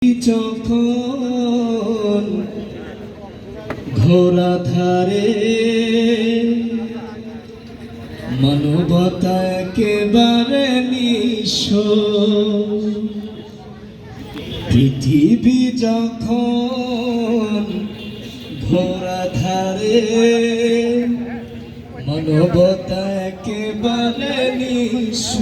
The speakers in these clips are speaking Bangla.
যখন ঘোরা ধারে মানবতা একেবারে নিঃস্ব, পৃথিবী যখন ঘোরা ধারে মানবতা একেবারে নিঃস্ব।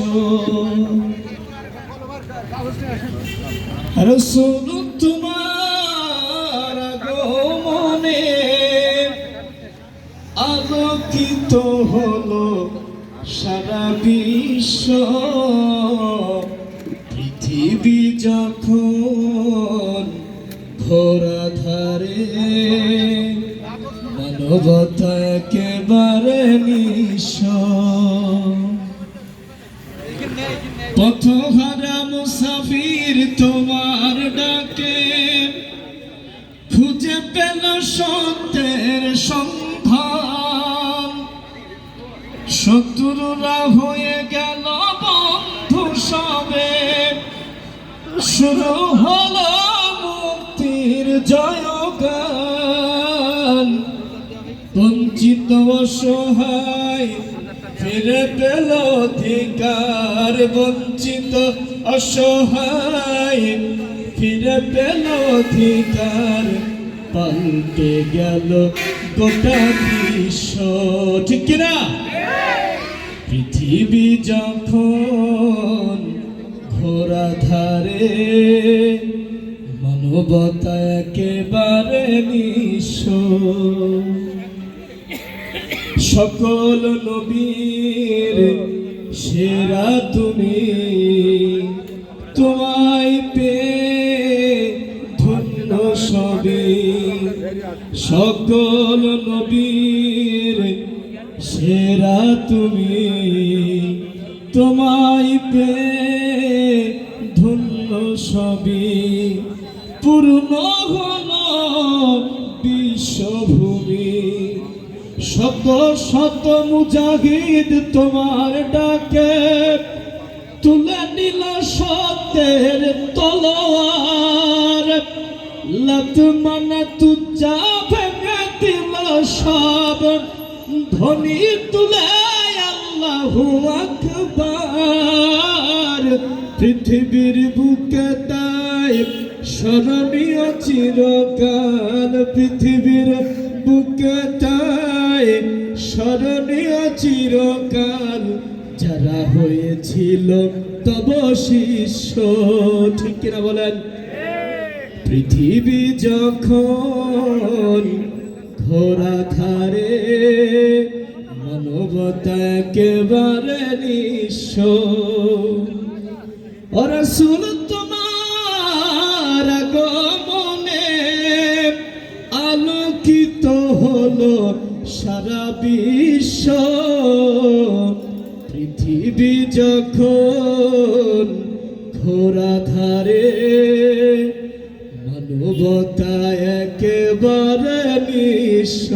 রাসূল তোমার আগমনে আলোকিত হলো সারা বিশ্ব, পৃথিবী যখন ঘোরা ধারে মানবতা একেবারে নিঃস্ব। পথহারা মুসাফির তোমার ডাকে খুঁজে পেল সত্যের সন্ধান, শত্রুরা হয়ে গেল বন্ধু সবে, শুরু হলো মুক্তির জয়গান। বঞ্চিত অসহায় ফিরে পেল অধিকার, বঞ্চিত অসহায় ফিরে পেল অধিকার, পাল্টে গেল গোটা বিশ্ব। ঠিক কিনা? পৃথিবী যখন ঘোরা ধারে মানবতা একেবারে নিঃস্ব। সকল নবীর সেরা তুমি, তোমায় পেয়ে ধন্য সবে। সকল নবীর সেরা তুমি, তোমায় পেয়ে ধন্য সবে। পূর্ণ হলো বিশ্বভূমি, শত শত মুজাহিদ তোমার ডাকে তুলে নিল সত্যের তলোয়ার। লাতমানা তুজা ভেঙে দিল সব, ধ্বনি তুলে আল্লাহু আকবার। পৃথিবীর বুকে তাই স্মরণীয় চিরকাল, পৃথিবীর বুকে তাই স্মরণীয় চিরকাল, যারা হয়েছিল তব শিষ্য। ঠিক কিনা বলেন? পৃথিবী যখন ঘোরা ধারে মানবতা একেবারে নিঃস্ব। ও রাসূল তোমার আগমনে আলোকিত হলো সারা বিশ্ব, পৃথিবী যখন ঘোরা ধারে মানবতা একেবারে নিঃস্ব।